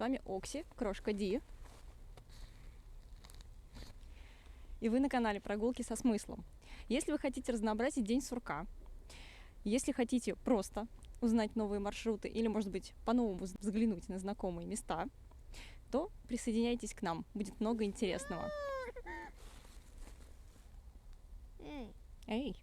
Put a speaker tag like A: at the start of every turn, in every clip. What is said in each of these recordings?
A: вами Окси, крошка Ди. И вы на канале Прогулки со смыслом. Если вы хотите разнообразить день сурка, если хотите просто узнать новые маршруты или, может быть, по-новому взглянуть на знакомые места, то присоединяйтесь к нам. Будет много интересного. Эй!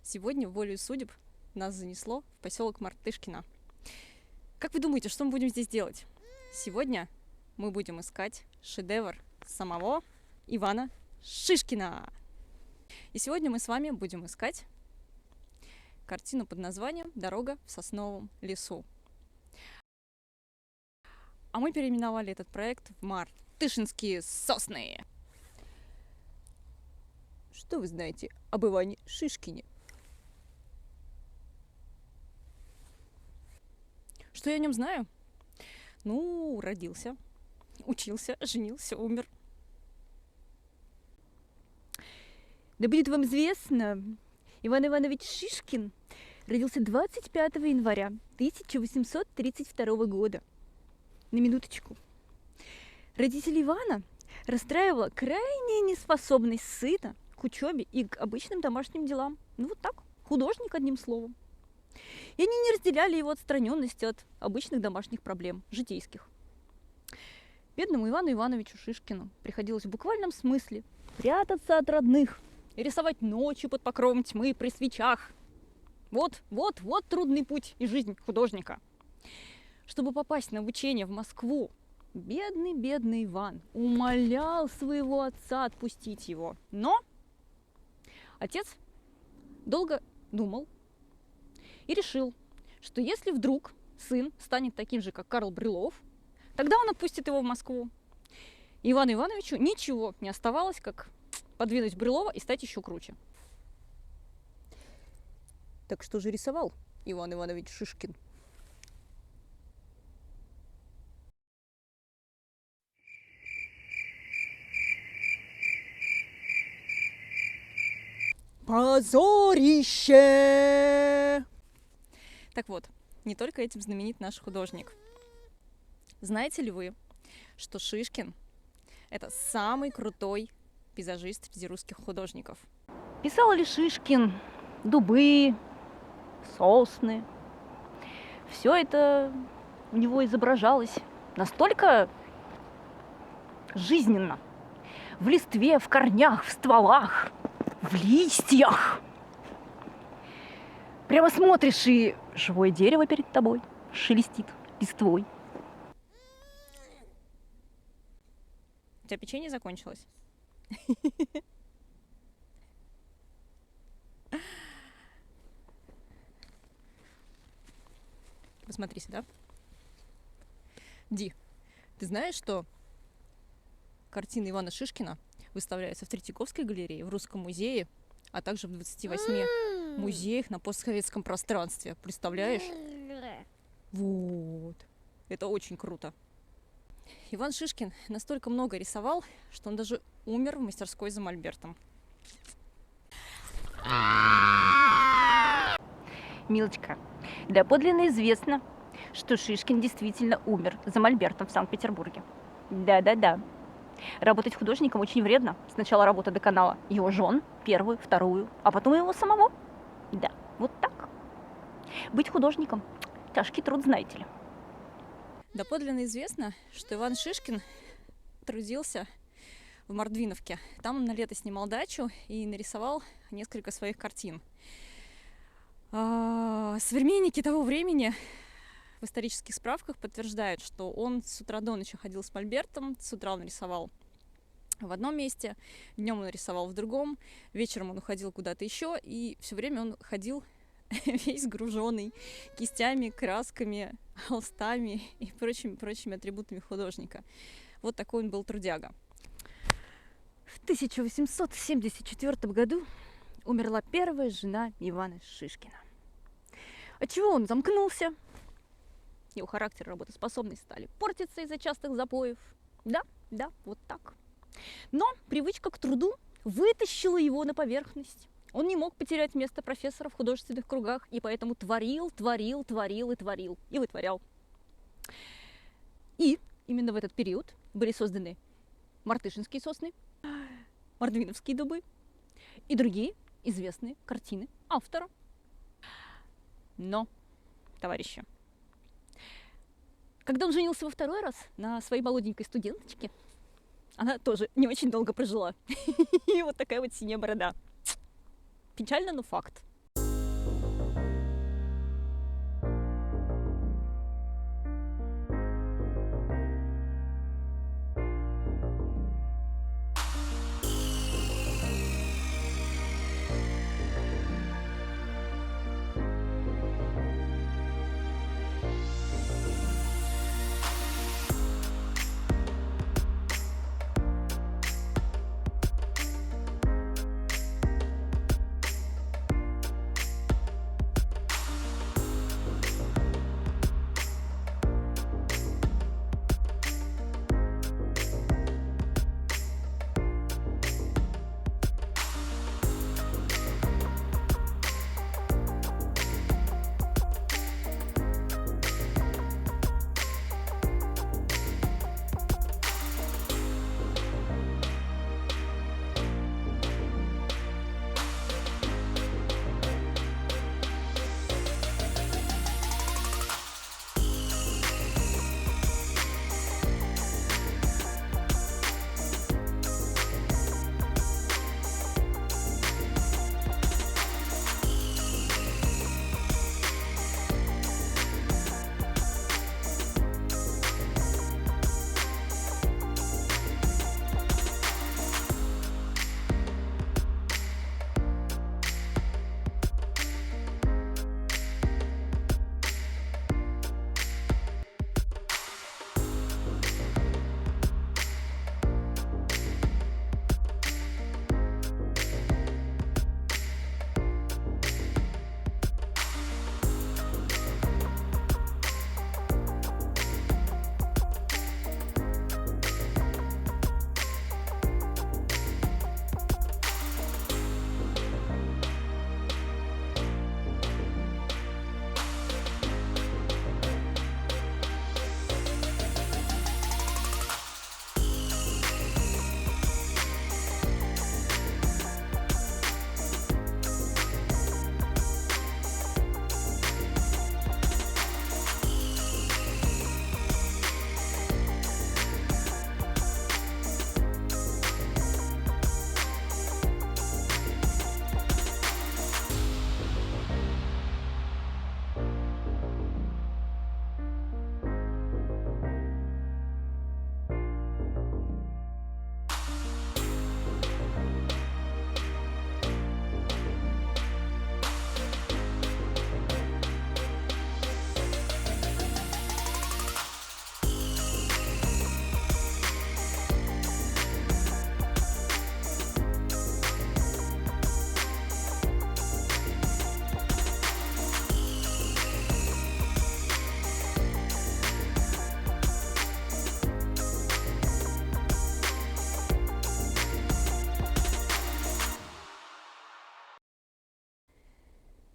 A: Сегодня, волею судеб, нас занесло в поселок Мартышкино. Как вы думаете, что мы будем здесь делать? Сегодня мы будем искать шедевр самого Ивана Шишкина. И сегодня мы с вами будем искать картину под названием «Дорога в сосновом лесу». А мы переименовали этот проект в «Мартышинские сосны». Что вы знаете об Иване Шишкине? Что я о нем знаю? Ну, родился, учился, женился, умер.
B: Да будет вам известно, Иван Иванович Шишкин родился 25 января 1832 года. На минуточку. Родители Ивана расстраивала крайняя неспособность сына к учебе и к обычным домашним делам. Ну вот так, художник, одним словом. И они не разделяли его отстраненности от обычных домашних проблем, житейских. Бедному Ивану Ивановичу Шишкину приходилось в буквальном смысле прятаться от родных и рисовать ночью под покровом тьмы при свечах. Вот трудный путь и жизнь художника. Чтобы попасть на обучение в Москву, бедный Иван умолял своего отца отпустить его. Но отец долго думал и решил, что если вдруг сын станет таким же, как Карл Брюлов, тогда он отпустит его в Москву. Ивану Ивановичу ничего не оставалось, как подвинуть Брюлова и стать еще круче. Так что же рисовал Иван Иванович Шишкин?
A: Позорище! Так вот, не только этим знаменит наш художник. Знаете ли вы, что Шишкин – это самый крутой пейзажист среди русских художников?
B: Писал ли Шишкин дубы, сосны? Все это у него изображалось настолько жизненно. В листве, в корнях, в стволах, в листьях. Прямо смотришь, и живое дерево перед тобой шелестит листвой.
A: У тебя печенье закончилось? Посмотри сюда. Ди, ты знаешь, что картины Ивана Шишкина выставляются в Третьяковской галерее, в Русском музее, а также в 28 музеях на постсоветском пространстве. Представляешь? Вот. Это очень круто. Иван Шишкин настолько много рисовал, что он даже умер в мастерской за мольбертом.
B: Милочка, доподлинно известно, что Шишкин действительно умер за мольбертом в Санкт-Петербурге. Да. Работать художником очень вредно. Сначала работа доконала его жен, первую, вторую, а потом его самого. Да, вот так. Быть художником – тяжкий труд, знаете ли.
A: Доподлинно известно, что Иван Шишкин трудился в Мордвиновке. Там он на лето снимал дачу и нарисовал несколько своих картин. Современники того времени в исторических справках подтверждают, что он с утра до ночи ходил с мольбертом, с утра он рисовал в одном месте, днем он рисовал в другом, вечером он уходил куда-то еще, и все время он ходил весь груженный кистями, красками, холстами и прочими атрибутами художника. Вот такой он был трудяга.
B: В 1874 году умерла первая жена Ивана Шишкина. Отчего он замкнулся? Его характер и работоспособность стали портиться из-за частых запоев. Да, вот так. Но привычка к труду вытащила его на поверхность. Он не мог потерять место профессора в художественных кругах, и поэтому творил и вытворял. И именно в этот период были созданы мартышинские сосны, мордвиновские дубы и другие известные картины автора. Но, товарищи, когда он женился во второй раз на своей молоденькой студенточке, она тоже не очень долго прожила. И вот такая вот синяя борода. Печально, но факт.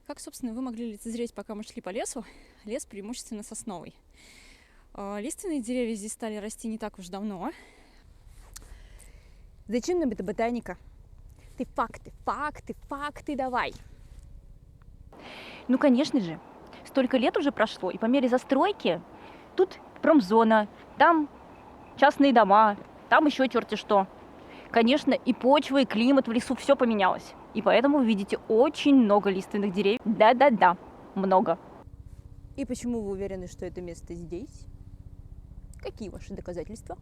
A: Как, собственно, вы могли лицезреть, пока мы шли по лесу, лес преимущественно сосновый. Лиственные деревья здесь стали расти не так уж давно.
B: Зачем нам эта ботаника? Ты факты давай. Ну, конечно же, столько лет уже прошло, и по мере застройки тут промзона, там частные дома, там еще черти что. Конечно, и почва, и климат в лесу, все поменялось. И поэтому вы видите очень много лиственных деревьев. Да-да-да, много. И почему вы уверены, что это место здесь? Какие ваши доказательства?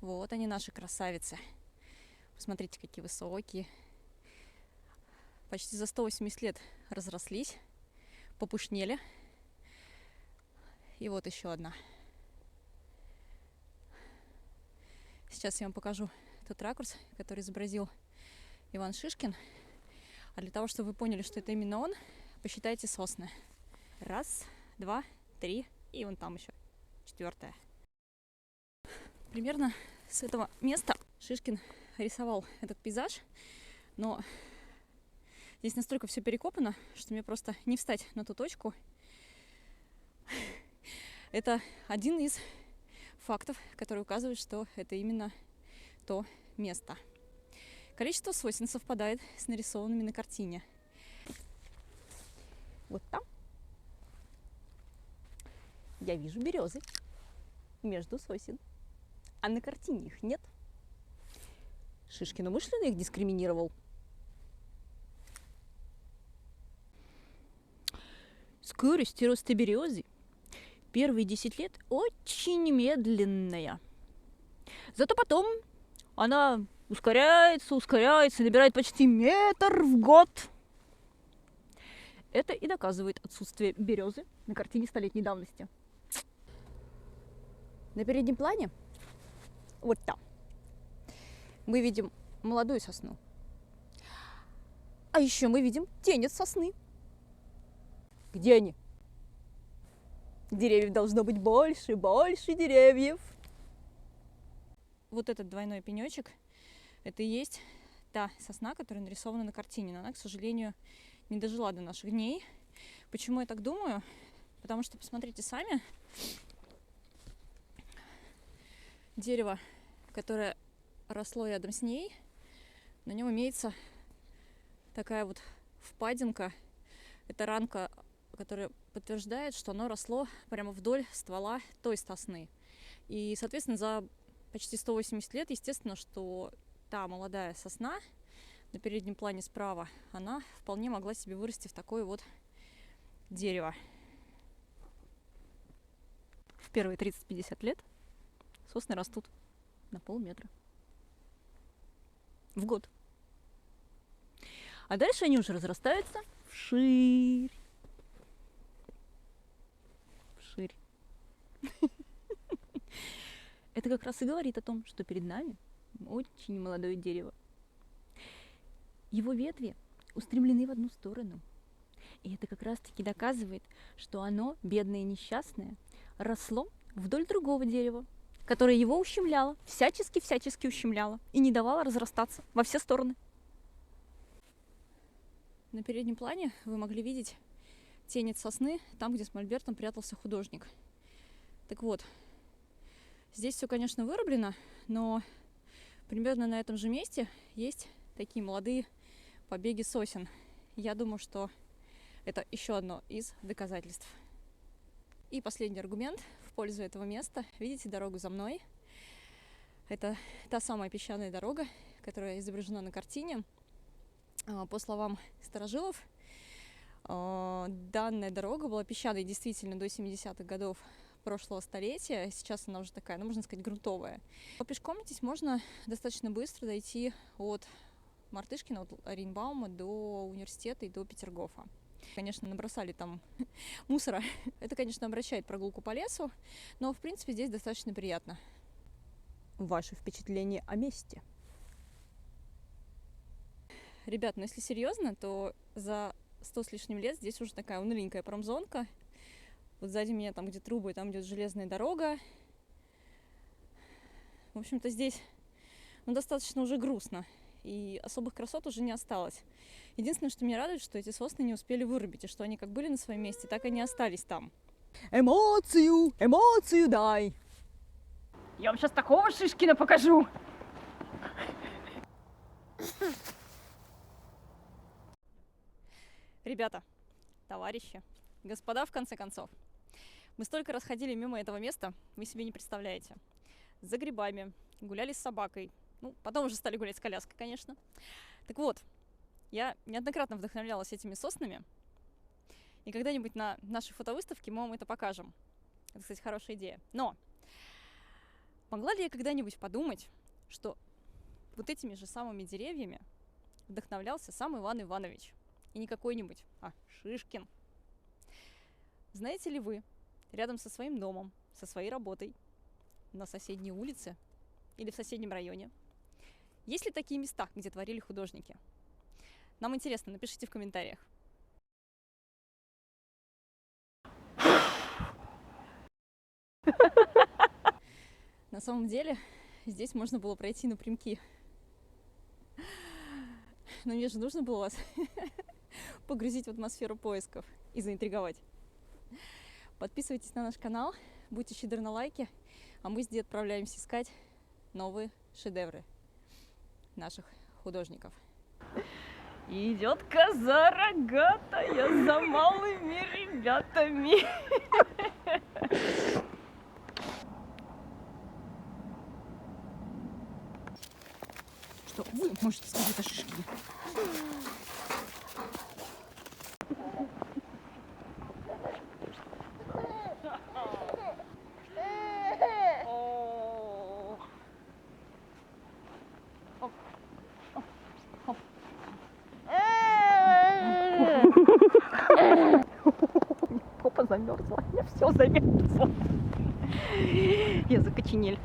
A: Вот они, наши красавицы. Посмотрите, какие высокие. Почти за 180 лет разрослись, попушнели. И вот еще одна. Сейчас я вам покажу тот ракурс, который изобразил Иван Шишкин. А для того, чтобы вы поняли, что это именно он, посчитайте сосны. 1, 2, 3 и вон там еще 4. Примерно с этого места Шишкин рисовал этот пейзаж, но здесь настолько все перекопано, что мне просто не встать на ту точку. Это один из фактов, который указывает, что это именно то место. Количество сосен совпадает с нарисованными на картине. Вот там я вижу березы между сосен, а на картине их нет. Шишкин умышленно их дискриминировал. Скорость роста березы первые 10 лет очень медленная. Зато потом она ускоряется, набирает почти метр в год. Это и доказывает отсутствие березы на картине столетней давности. На переднем плане, вот там, мы видим молодую сосну. А еще мы видим тень от сосны. Где они? Деревьев должно быть больше деревьев. Вот этот двойной пенечек, это и есть та сосна, которая нарисована на картине. Но она, к сожалению, не дожила до наших дней. Почему я так думаю? Потому что, посмотрите сами, дерево, которое росло рядом с ней, на нем имеется такая вот впадинка. Это ранка, которая подтверждает, что оно росло прямо вдоль ствола той сосны. И, соответственно, за почти 180 лет, естественно, что та молодая сосна на переднем плане справа, она вполне могла себе вырасти в такое вот дерево. В первые 30-50 лет сосны растут на полметра в год. А дальше они уже разрастаются вширь. Вширь. Это как раз и говорит о том, что перед нами очень молодое дерево. Его ветви устремлены в одну сторону. И это как раз-таки доказывает, что оно, бедное и несчастное, росло вдоль другого дерева, которое его ущемляло, всячески ущемляло и не давало разрастаться во все стороны. На переднем плане вы могли видеть тень от сосны, там, где с мольбертом прятался художник. Так вот, здесь все, конечно, вырублено, но примерно на этом же месте есть такие молодые побеги сосен. Я думаю, что это еще одно из доказательств. И последний аргумент в пользу этого места. Видите дорогу за мной? Это та самая песчаная дорога, которая изображена на картине. По словам старожилов, данная дорога была песчаной действительно до 70-х годов прошлого столетия. Сейчас она уже такая, ну, можно сказать, грунтовая. Но пешком здесь можно достаточно быстро дойти от Мартышкина, от Оренбаума до университета и до Петергофа. Конечно, набросали там мусора. Это, конечно, обращает прогулку по лесу, но, в принципе, здесь достаточно приятно. Ваши впечатления о месте? Ребят, ну если серьезно, то за 100 с лишним лет здесь уже такая уныленькая промзонка. Вот сзади меня там, где трубы, там идет железная дорога. В общем-то, здесь достаточно уже грустно, и особых красот уже не осталось. Единственное, что меня радует, что эти сосны не успели вырубить, и что они как были на своем месте, так и не остались там. Эмоцию дай!
B: Я вам сейчас такого Шишкина покажу!
A: Ребята, товарищи, господа, в конце концов, мы столько раз ходили мимо этого места, вы себе не представляете. За грибами, гуляли с собакой, потом уже стали гулять с коляской, конечно. Так вот, я неоднократно вдохновлялась этими соснами, и когда-нибудь на нашей фотовыставке мы вам это покажем. Это, кстати, хорошая идея. Но могла ли я когда-нибудь подумать, что вот этими же самыми деревьями вдохновлялся сам Иван Иванович? И не какой-нибудь, а Шишкин. Знаете ли вы, рядом со своим домом, со своей работой, на соседней улице или в соседнем районе, есть ли такие места, где творили художники? Нам интересно, напишите в комментариях. На самом деле, здесь можно было пройти напрямки. Но мне же нужно было вас погрузить в атмосферу поисков и заинтриговать. Подписывайтесь на наш канал, будьте щедры на лайки, а мы здесь отправляемся искать новые шедевры наших художников.
B: Идет коза рогатая за малыми ребятами.
A: Что вы можете сказать о Шишкине?
B: Попа замерзла, я все замерзла. Я закоченель.